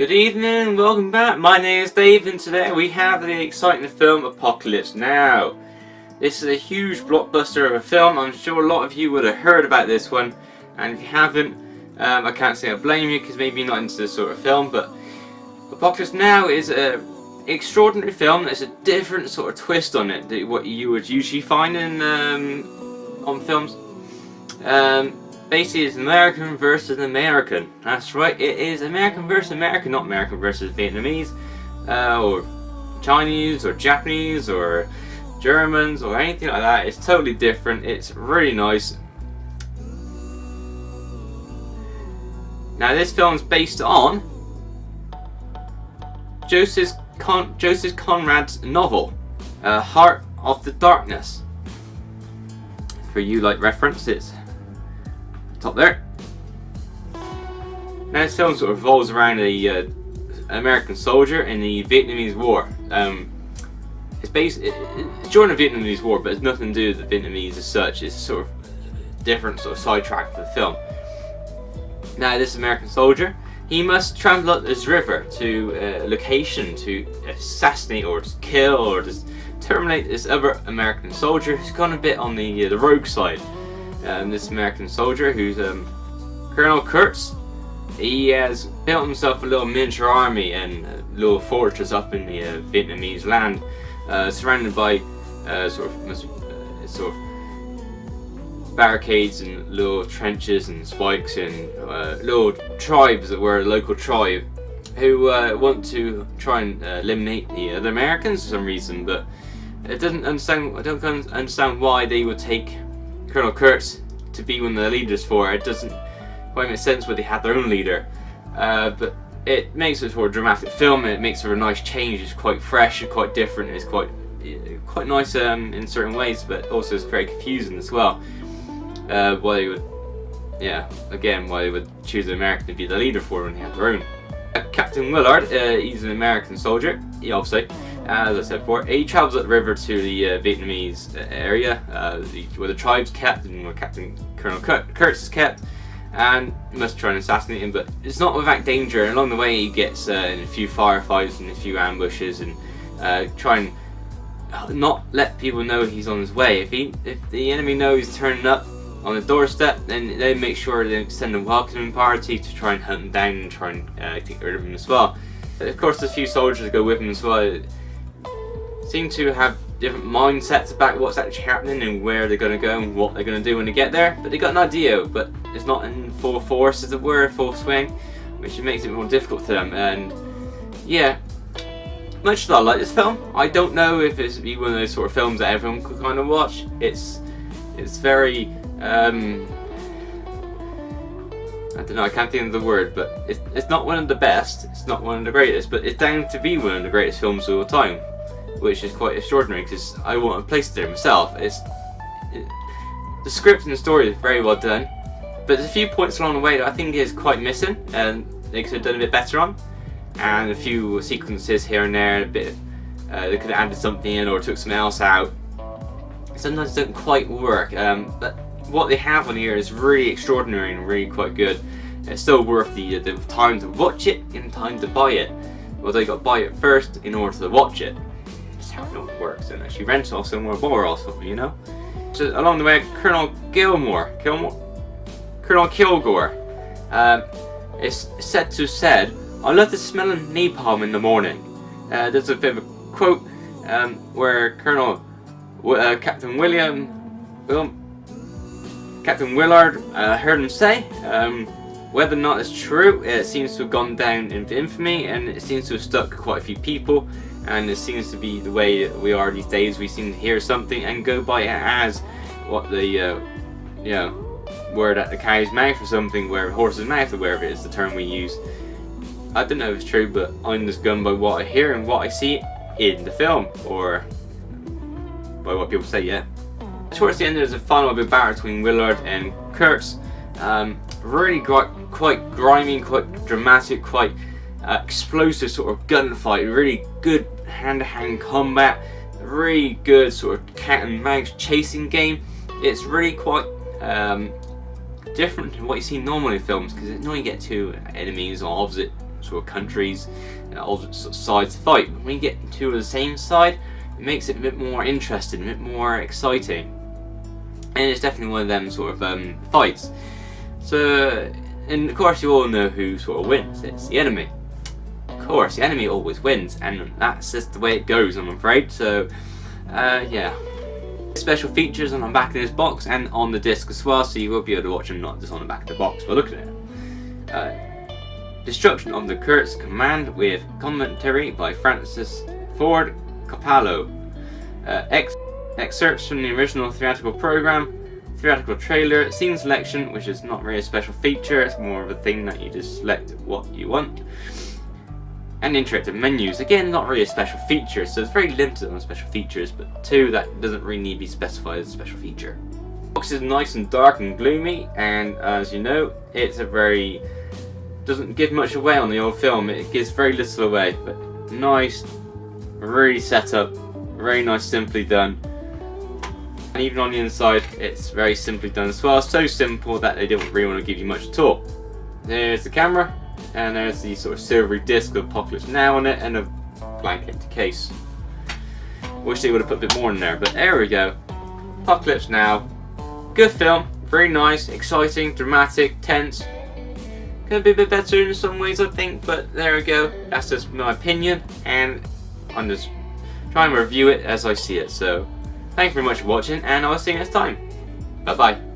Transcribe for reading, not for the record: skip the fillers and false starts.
Good evening, welcome back. My name is Dave and today we have the exciting film Apocalypse Now. This is a huge blockbuster of a film. I'm sure a lot of you would have heard about this one, and if you haven't, I can't say I blame you because maybe you're not into this sort of film, but Apocalypse Now is an extraordinary film. There's a different sort of twist on it than what you would usually find in on films. Basically, it's American versus American. That's right, it is American versus American, not American versus Vietnamese, or Chinese, or Japanese, or Germans, or anything like that. It's totally different. It's really nice. Now, this film is based on Joseph Conrad's novel, Heart of the Darkness. For you, like reference, it's top there. Now, this film sort of revolves around a American soldier in the Vietnamese War. It's during the Vietnamese War, but it's nothing to do with the Vietnamese as such. It's a sort of different sort of sidetrack for the film. Now, this American soldier, he must travel up this river to a location to assassinate or just kill or just terminate this other American soldier who's gone a bit on the rogue side. This American soldier, who's Colonel Kurtz, he has built himself a little miniature army and a little fortress up in the Vietnamese land, surrounded by sort of barricades and little trenches and spikes and little tribes that were a local tribe who want to try and eliminate the other Americans for some reason, but I don't understand why they would take Colonel Kurtz to be one of the leaders for it. It doesn't quite make sense where they had their own leader, but it makes it for a dramatic film and it makes for a nice change. It's quite fresh, it's quite different, it's quite nice in certain ways, but also it's very confusing as well. Why they would choose an American to be the leader for when they had their own. Captain Willard, he's an American soldier. He obviously, as I said before, he travels up the river to the Vietnamese area where the tribe's kept and where Colonel Kurtz is kept, and he must try and assassinate him, but it's not without danger. And along the way, he gets in a few firefights and a few ambushes, and try and not let people know he's on his way. If the enemy knows he's turning up on the doorstep, then they make sure they send a welcoming party to try and hunt him down and try and get rid of him as well. Of course, there's a few soldiers that go with him as well. Seem to have different mindsets about what's actually happening and where they're going to go and what they're going to do when they get there. But they got an idea, but it's not in full force, as it were, full swing, which makes it more difficult for them. And yeah, much as I like this film, I don't know if it's be one of those sort of films that everyone could kind of watch. It's very I don't know, I can't think of the word, but it's not one of the best, it's not one of the greatest, but it's down to be one of the greatest films of all time, which is quite extraordinary because I want to place it there myself. The script and the story is very well done, but there's a few points along the way that I think is quite missing and they could have done a bit better on, and a few sequences here and there, they could have added something in or took something else out. Sometimes it doesn't quite work, but what they have on here is really extraordinary and really quite good. It's still worth the time to watch it and time to buy it. Well, they got to buy it first in order to watch it. That's how it works, and actually rent off somewhere more also, you know. So along the way, Colonel Kilgore, is said to have said, "I love the smell of napalm in the morning." There's a bit of a quote where Captain Willard heard him say. Whether or not it's true, it seems to have gone down into infamy, and it seems to have stuck quite a few people, and it seems to be the way we are these days. We seem to hear something and go by it as what the word at the cow's mouth or something, where horse's mouth or wherever it is the term we use. I don't know if it's true, but I'm just going by what I hear and what I see in the film, or by what people say, yeah. Towards the end, there's a final bit of battle between Willard and Kurtz. Really quite grimy, quite dramatic, quite explosive sort of gunfight. Really good hand-to-hand combat. Really good sort of cat and mouse chasing game. It's really quite different to what you see normally in films, because normally you get two enemies or opposite sort of countries, all sort of sides to fight. When we get two of the same side, it makes it a bit more interesting, a bit more exciting, and it's definitely one of them sort of fights. So, and of course you all know who sort of wins. It's the enemy. Of course, the enemy always wins, and that's just the way it goes, I'm afraid. So, yeah. Special features on the back of this box and on the disc as well, so you will be able to watch them not just on the back of the box but looking at it. Destruction of the Kurtz Command with commentary by Francis Ford Coppola. Excerpts from the original theatrical program, theatrical trailer, scene selection, which is not really a special feature, it's more of a thing that you just select what you want. And interactive menus, again not really a special feature, so it's very limited on special features, but two that doesn't really need to be specified as a special feature. The box is nice and dark and gloomy, and as you know, it's a very, doesn't give much away on the old film, it gives very little away, but nice, really set up, very nice, simply done. And even on the inside, it's very simply done as well, so simple that they didn't really want to give you much at all. There's the camera. And there's the sort of silvery disc of Apocalypse Now on it and a blank empty case. Wish they would have put a bit more in there, but there we go. Apocalypse Now. Good film, very nice, exciting, dramatic, tense. Could be a bit better in some ways I think, but there we go. That's just my opinion, and I'm just trying to review it as I see it. So, thank you very much for watching, and I'll see you next time. Bye bye.